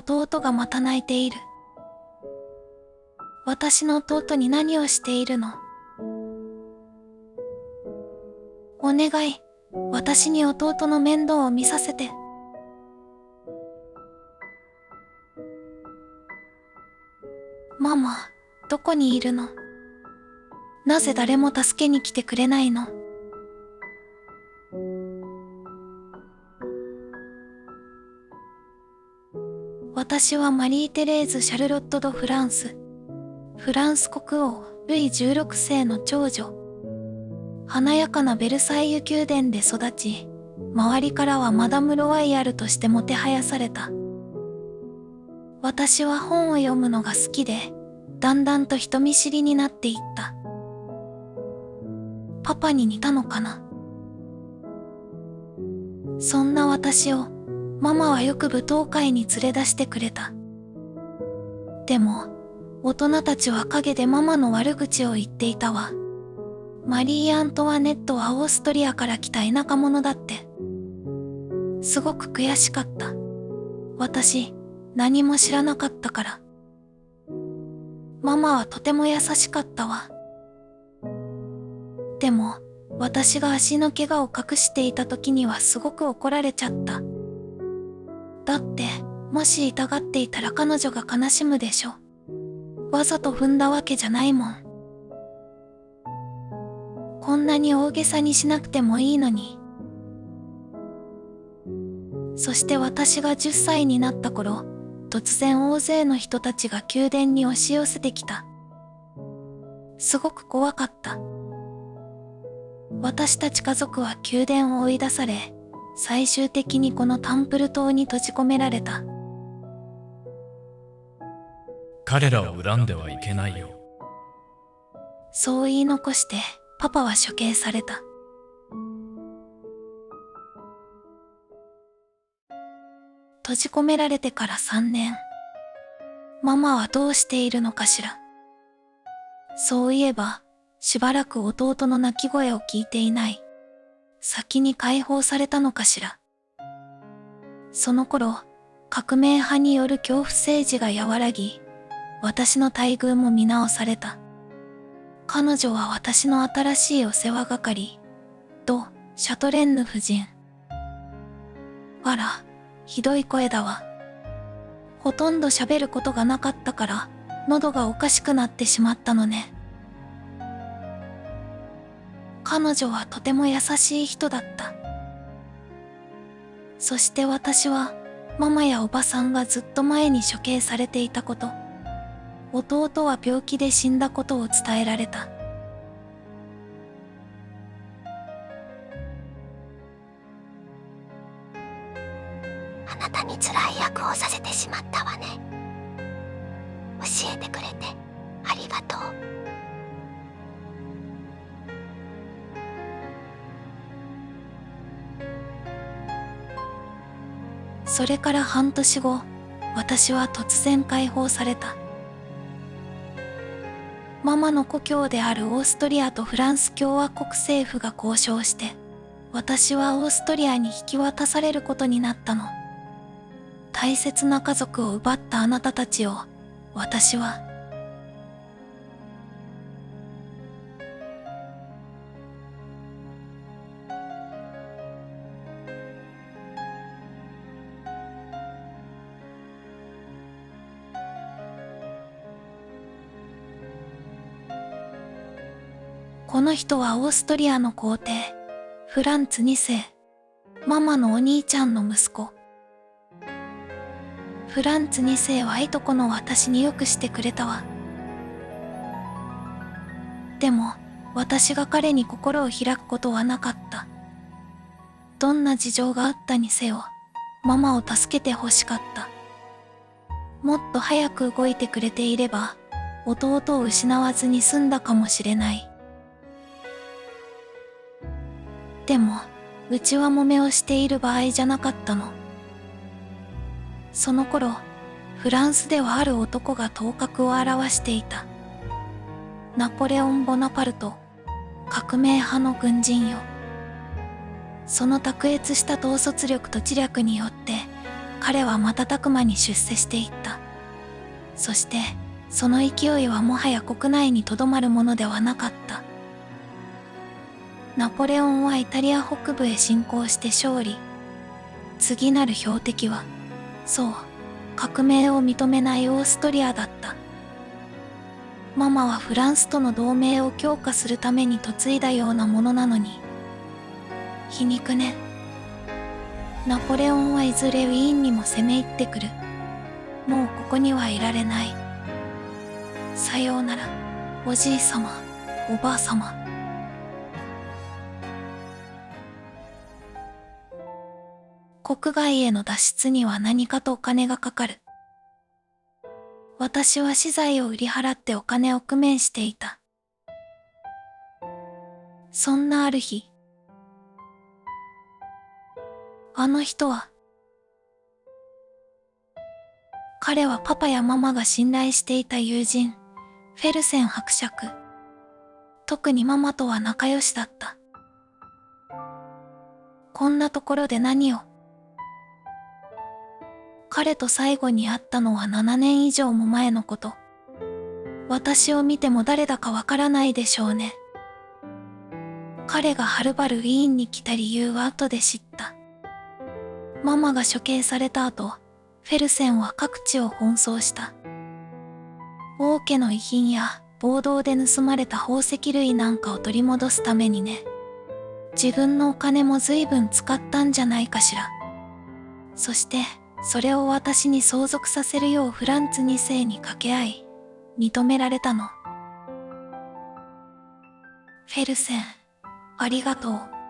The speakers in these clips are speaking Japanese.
弟がまた泣いている。私の弟に何をしているの？お願い、私に弟の面倒を見させて。ママ、どこにいるの？なぜ誰も助けに来てくれないの？私はマリー・テレーズ・シャルロット・ド・フランス。フランス国王、ルイ16世の長女。華やかなベルサイユ宮殿で育ち、周りからはマダム・ロワイヤルとしてもてはやされた。私は本を読むのが好きで、だんだんと人見知りになっていった。パパに似たのかな。そんな私を、ママはよく舞踏会に連れ出してくれた。でも、大人たちは陰でママの悪口を言っていたわ。マリー・アントワネットはオーストリアから来た田舎者だって。すごく悔しかった。私、何も知らなかったから。ママはとても優しかったわ。でも、私が足の怪我を隠していた時にはすごく怒られちゃった。だって、もし痛がっていたら彼女が悲しむでしょ。わざと踏んだわけじゃないもん。こんなに大げさにしなくてもいいのに。そして私が10歳になった頃、突然大勢の人たちが宮殿に押し寄せてきた。すごく怖かった。私たち家族は宮殿を追い出され、最終的にこのタンプル島に閉じ込められた。彼らを恨んではいけないよ。そう言い残して、パパは処刑された。閉じ込められてから3年。ママはどうしているのかしら。そういえば、しばらく弟の泣き声を聞いていない。先に解放されたのかしら。その頃、革命派による恐怖政治が和らぎ、私の待遇も見直された。彼女は私の新しいお世話係、ド・シャトレンヌ夫人。あら、ひどい声だわ。ほとんど喋ることがなかったから、喉がおかしくなってしまったのね。彼女はとても優しい人だった。そして私は、ママやおばさんがずっと前に処刑されていたこと、弟は病気で死んだことを伝えられた。あなたに辛い役をさせてしまったわね。教えてくれてありがとう。それから半年後、私は突然解放された。ママの故郷であるオーストリアとフランス共和国政府が交渉して、私はオーストリアに引き渡されることになったの。大切な家族を奪ったあなたたちを、私は。この人はオーストリアの皇帝、フランツ2世、ママのお兄ちゃんの息子。フランツ2世はいとこの私によくしてくれたわ。でも、私が彼に心を開くことはなかった。どんな事情があったにせよ、ママを助けて欲しかった。もっと早く動いてくれていれば、弟を失わずに済んだかもしれない。でも、うちは揉めをしている場合じゃなかったの。その頃、フランスではある男が頭角を現していた。ナポレオン・ボナパルト、革命派の軍人よ。その卓越した統率力と知略によって、彼は瞬く間に出世していった。そして、その勢いはもはや国内にとどまるものではなかった。ナポレオンはイタリア北部へ侵攻して勝利。次なる標的は、そう、革命を認めないオーストリアだった。ママはフランスとの同盟を強化するために嫁いだようなものなのに。皮肉ね。ナポレオンはいずれウィーンにも攻め入ってくる。もうここにはいられない。さようなら、おじいさま、おばあさま。国外への脱出には何かとお金がかかる。私は資材を売り払ってお金を工面していた。そんなある日、あの人は、彼はパパやママが信頼していた友人、フェルセン伯爵。特にママとは仲良しだった。こんなところで何を。彼と最後に会ったのは7年以上も前のこと。私を見ても誰だかわからないでしょうね。彼がはるばるウィーンに来た理由は後で知った。ママが処刑された後、フェルセンは各地を奔走した。王家の遺品や暴動で盗まれた宝石類なんかを取り戻すためにね。自分のお金も随分使ったんじゃないかしら。そして、それを私に相続させるようフランツ2世に掛け合い、認められたの。フェルセン、ありがとう。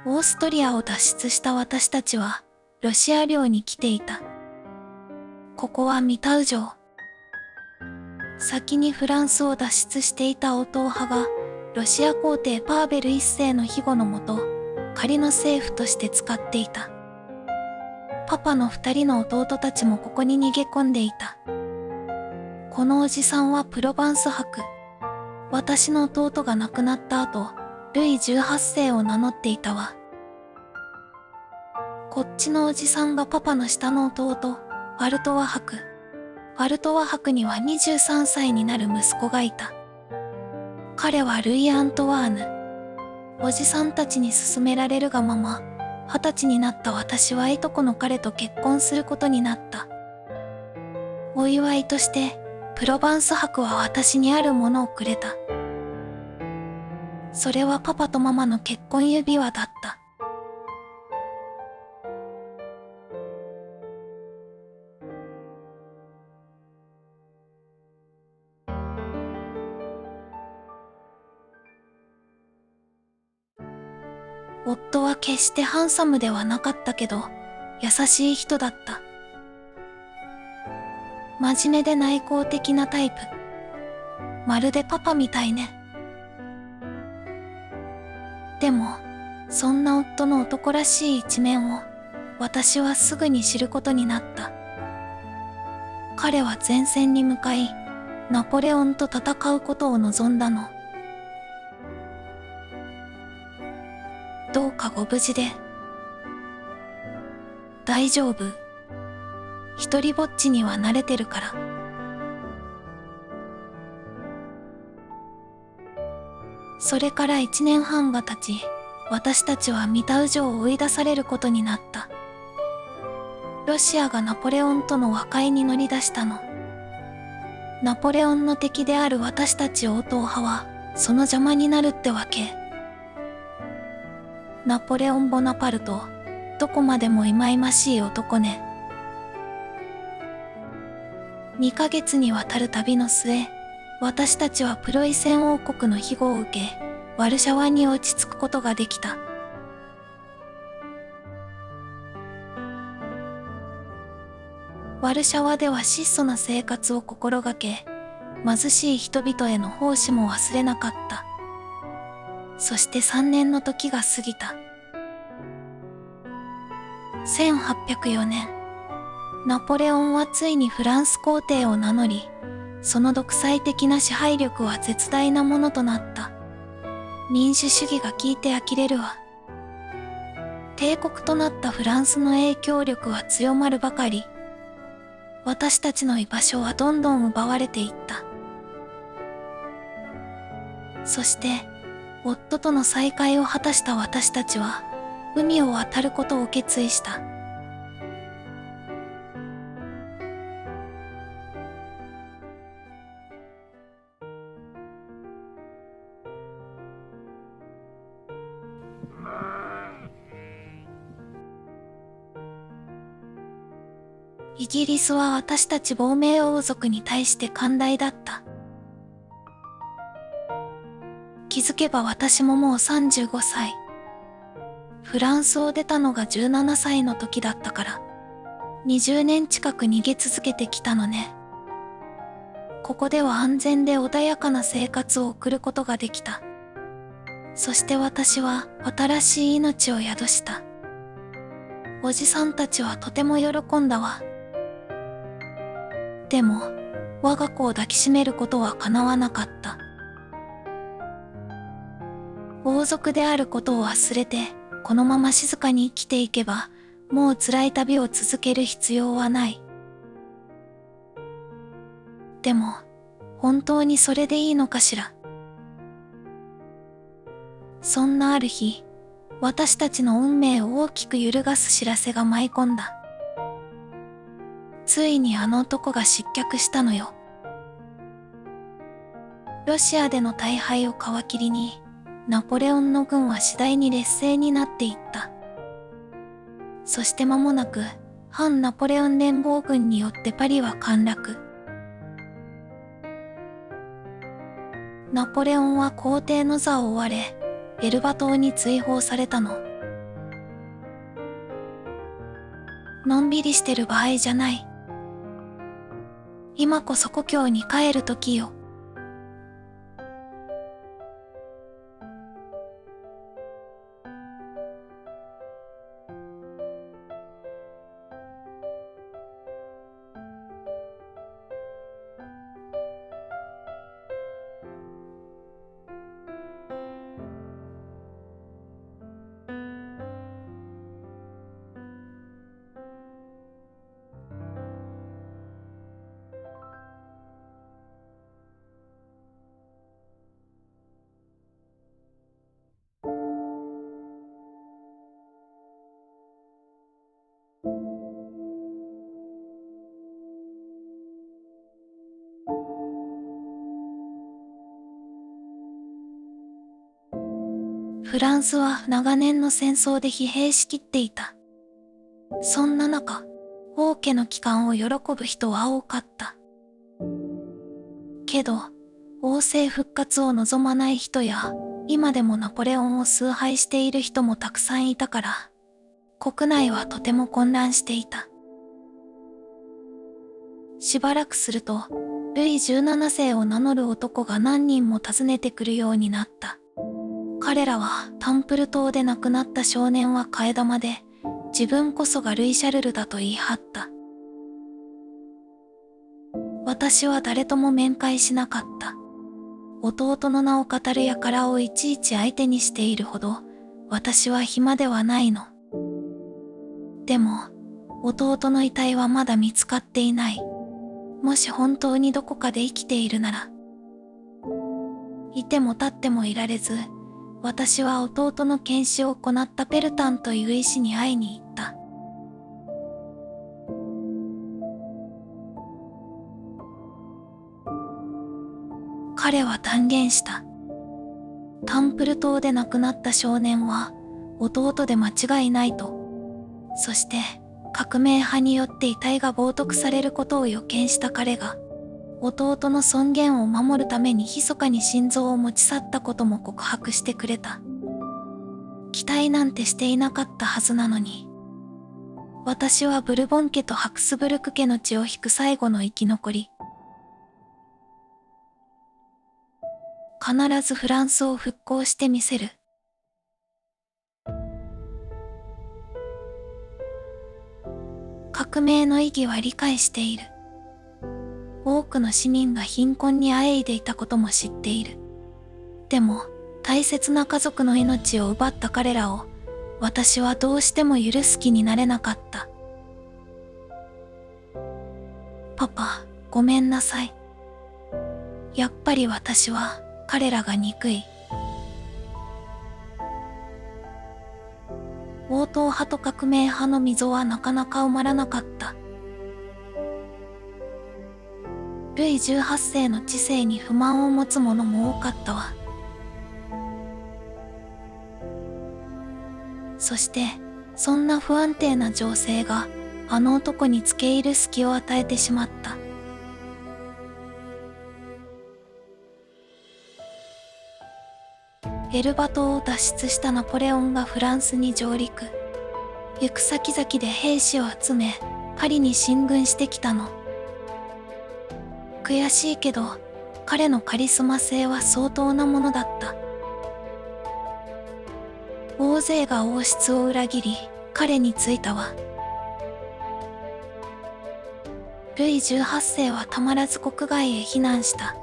オーストリアを脱出した私たちは、ロシア領に来ていた。ここはミタウ城。先にフランスを脱出していた王党派が、ロシア皇帝パーベル一世の庇護のもと、仮の政府として使っていた。パパの2人の弟たちもここに逃げ込んでいた。このおじさんはプロバンス伯。私の弟が亡くなった後、ルイ18世を名乗っていたわ。こっちのおじさんがパパの下の弟、ワルトワ伯。ワルトワ伯には23歳になる息子がいた。彼はルイ・アントワーヌ。おじさんたちに勧められるがまま、20歳になった私はいとこの彼と結婚することになった。お祝いとして、プロバンス伯は私にあるものをくれた。それはパパとママの結婚指輪だった。夫は決してハンサムではなかったけど、優しい人だった。真面目で内向的なタイプ。まるでパパみたいね。でも、そんな夫の男らしい一面を、私はすぐに知ることになった。彼は前線に向かい、ナポレオンと戦うことを望んだの。どうかご無事で。大丈夫。一人ぼっちには慣れてるから。それから1年半が経ち、私たちはミタウ城を追い出されることになった。ロシアがナポレオンとの和解に乗り出したの。ナポレオンの敵である私たち王党派は、その邪魔になるってわけ。ナポレオン・ボナパルト、どこまでも忌々しい男ね。2ヶ月にわたる旅の末、私たちはプロイセン王国の庇護を受け、ワルシャワに落ち着くことができた。ワルシャワでは質素な生活を心がけ、貧しい人々への奉仕も忘れなかった。そして3年の時が過ぎた。1804年、ナポレオンはついにフランス皇帝を名乗り、その独裁的な支配力は絶大なものとなった。民主主義が効いて呆れるわ。帝国となったフランスの影響力は強まるばかり。私たちの居場所はどんどん奪われていった。そして、夫との再会を果たした私たちは、海を渡ることを決意した。イギリスは私たち亡命王族に対して寛大だった。気づけば私ももう35歳。フランスを出たのが17歳の時だったから、20年近く逃げ続けてきたのね。ここでは安全で穏やかな生活を送ることができた。そして私は新しい命を宿した。おじさんたちはとても喜んだわ。でも、我が子を抱きしめることは叶わなかった。王族であることを忘れて、このまま静かに生きていけば、もう辛い旅を続ける必要はない。でも、本当にそれでいいのかしら。そんなある日、私たちの運命を大きく揺るがす知らせが舞い込んだ。ついにあの男が失脚したのよ。ロシアでの大敗を皮切りに、ナポレオンの軍は次第に劣勢になっていった。そして間もなく、反ナポレオン連合軍によってパリは陥落。ナポレオンは皇帝の座を追われ、エルバ島に追放されたの。のんびりしてる場合じゃない。今こそ故郷に帰る時よ。フランスは長年の戦争で疲弊しきっていた。そんな中、王家の帰還を喜ぶ人は多かった。けど、王政復活を望まない人や、今でもナポレオンを崇拝している人もたくさんいたから、国内はとても混乱していた。しばらくすると、ルイ17世を名乗る男が何人も訪ねてくるようになった。彼らはタンプル島で亡くなった少年は替え玉で、自分こそがルイ・シャルルだと言い張った。私は誰とも面会しなかった。弟の名を語る輩をいちいち相手にしているほど、私は暇ではないの。でも、弟の遺体はまだ見つかっていない。もし本当にどこかで生きているなら。いても立ってもいられず、私は弟の検視を行ったペルタンという医師に会いに行った。彼は断言した。タンプル島で亡くなった少年は弟で間違いないと。そして革命派によって遺体が冒涜されることを予見した彼が、弟の尊厳を守るために密かに心臓を持ち去ったことも告白してくれた。期待なんてしていなかったはずなのに、私はブルボン家とハクスブルク家の血を引く最後の生き残り。必ずフランスを復興してみせる。革命の意義は理解している。多くの市民が貧困にあえいでいたことも知っている。でも、大切な家族の命を奪った彼らを、私はどうしても許す気になれなかった。パパ、ごめんなさい。やっぱり私は彼らが憎い。王党派と革命派の溝はなかなか埋まらなかった。ルイ18世の治世に不満を持つ者も多かったわ。そして、そんな不安定な情勢が、あの男に付け入る隙を与えてしまった。エルバ島を脱出したナポレオンがフランスに上陸。行く先々で兵士を集め、パリに進軍してきたの。悔しいけど、彼のカリスマ性は相当なものだった。大勢が王室を裏切り、彼についたわ。ルイ18世はたまらず国外へ避難した。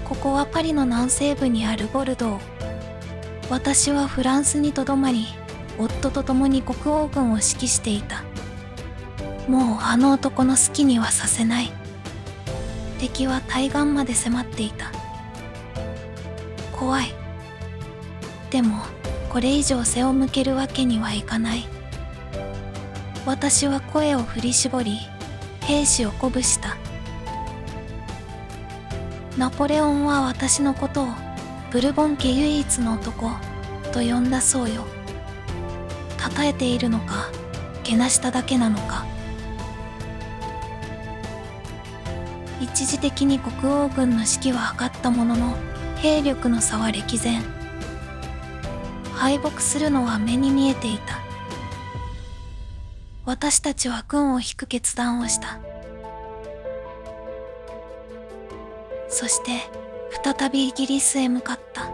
ここはパリの南西部にあるボルドー。私はフランスにとどまり、夫と共に国王軍を指揮していた。もうあの男の好きにはさせない。敵は対岸まで迫っていた。怖い。でも、これ以上背を向けるわけにはいかない。私は声を振り絞り、兵士を鼓舞した。ナポレオンは私のことを、ブルボン家唯一の男、と呼んだそうよ。称えているのか、けなしただけなのか。一時的に国王軍の士気は上がったものの、兵力の差は歴然。敗北するのは目に見えていた。私たちは軍を引く決断をした。そして、再びイギリスへ向かった。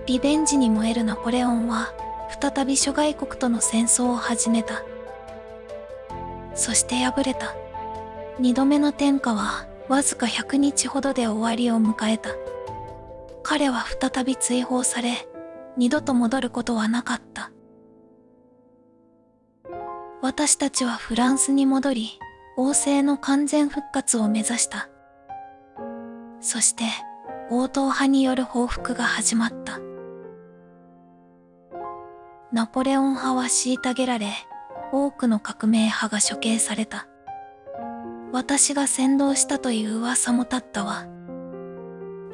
リベンジに燃えるナポレオンは、再び諸外国との戦争を始めた。そして敗れた。二度目の天下は、わずか100日ほどで終わりを迎えた。彼は再び追放され、二度と戻ることはなかった。私たちはフランスに戻り、王政の完全復活を目指した。そして、王党派による報復が始まった。ナポレオン派は虐げられ、多くの革命派が処刑された。私が扇動したという噂も立ったわ。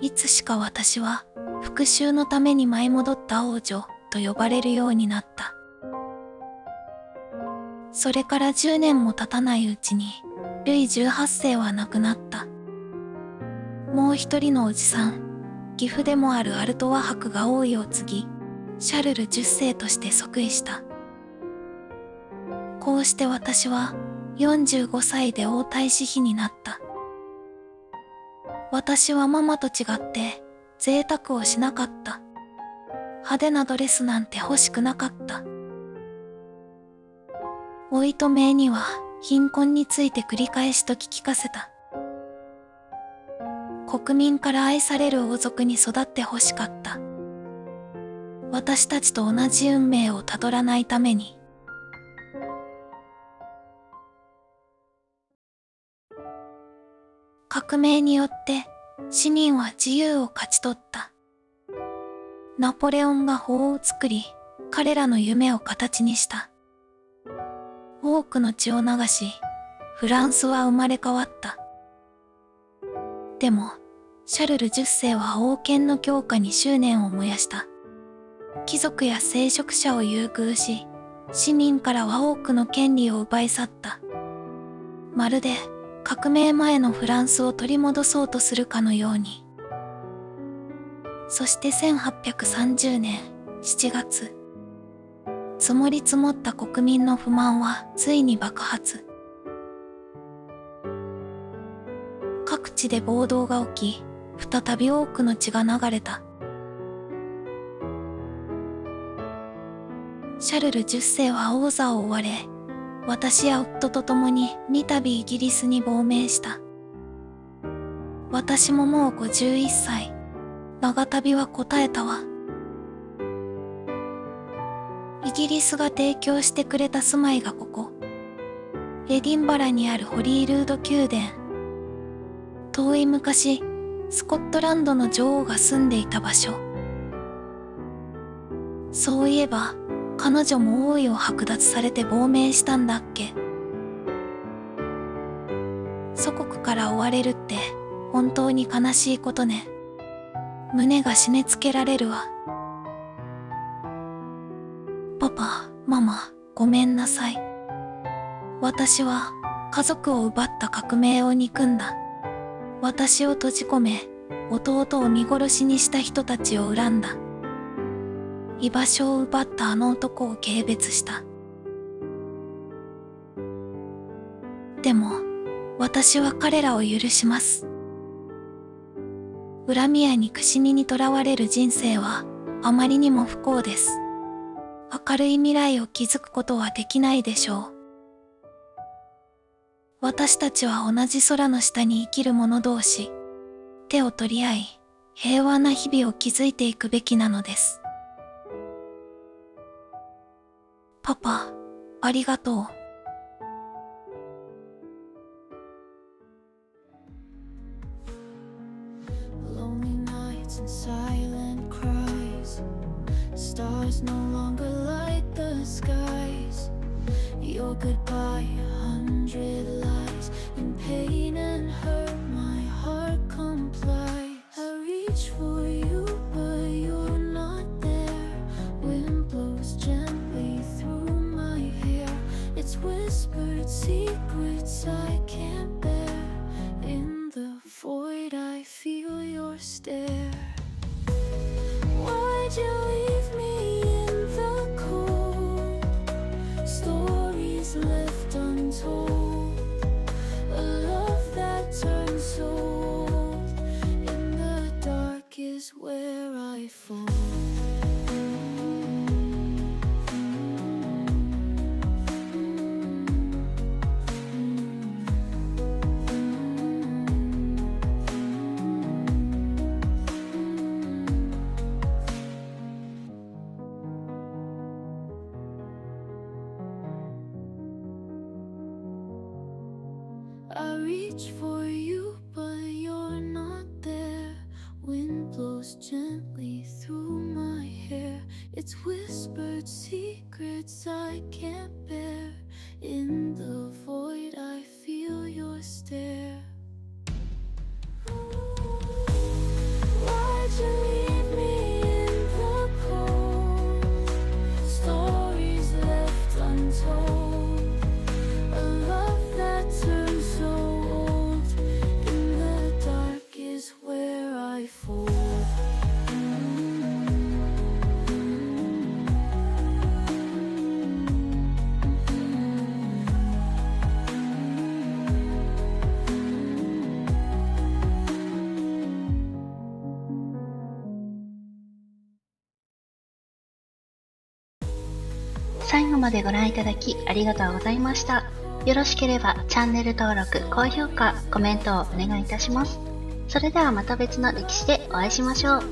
いつしか私は、復讐のために舞い戻った王女と呼ばれるようになった。それから10年も経たないうちに、ルイ18世は亡くなった。もう一人のおじさん、義父でもあるアルトワ伯が王位を継ぎ、シャルル10世として即位した。こうして私は45歳で王太子妃になった。私はママと違って贅沢をしなかった。派手なドレスなんて欲しくなかった。おいとめいには貧困について繰り返しと聞き聞かせた。国民から愛される王族に育って欲しかった。私たちと同じ運命をたどらないために。革命によって市民は自由を勝ち取った。ナポレオンが法を作り、彼らの夢を形にした。多くの血を流し、フランスは生まれ変わった。でも、シャルル10世は王権の強化に執念を燃やした。貴族や聖職者を優遇し、市民からは多くの権利を奪い去った。まるで革命前のフランスを取り戻そうとするかのように。そして1830年7月、積もり積もった国民の不満はついに爆発。各地で暴動が起き、再び多くの血が流れた。シャルル10世は王座を追われ、私や夫と共に2度イギリスに亡命した。私ももう51歳。長旅は答えたわ。イギリスが提供してくれた住まいがここ。エディンバラにあるホリールード宮殿。遠い昔、スコットランドの女王が住んでいた場所。そういえば、彼女も王位を剥奪されて亡命したんだっけ。祖国から追われるって本当に悲しいことね。胸が締め付けられるわ。パパ、ママ、ごめんなさい。私は家族を奪った革命を憎んだ。私を閉じ込め、弟を見殺しにした人たちを恨んだ。居場所を奪ったあの男を軽蔑した。でも、私は彼らを許します。恨みや憎しみにとらわれる人生はあまりにも不幸です。明るい未来を築くことはできないでしょう。私たちは同じ空の下に生きる者同士、手を取り合い、平和な日々を築いていくべきなのです。パパ、ありがとう。Silent cries, stars no longer light the skies. Your goodbye, 100 lies, in pain and hurt, my heart comply. I reach for you, but you're not there. Wind blows gently through my hair. It's whispered secrets I can't bear. In the void, I feel your stare.Why'd you leave me in the cold? Stories left untold. A love that turned so old. In the dark is where I fall. I reach for you, but you're not there. Wind blows gently through my hair. It's whispered secrets I can't bear. In the void, I feel your stare. Why'd you leave me in the cold? Stories left untold.A love that turns so old. In the dark is where I fall.最後までご覧いただきありがとうございました。よろしければチャンネル登録、高評価、コメントをお願いいたします。それではまた別の歴史でお会いしましょう。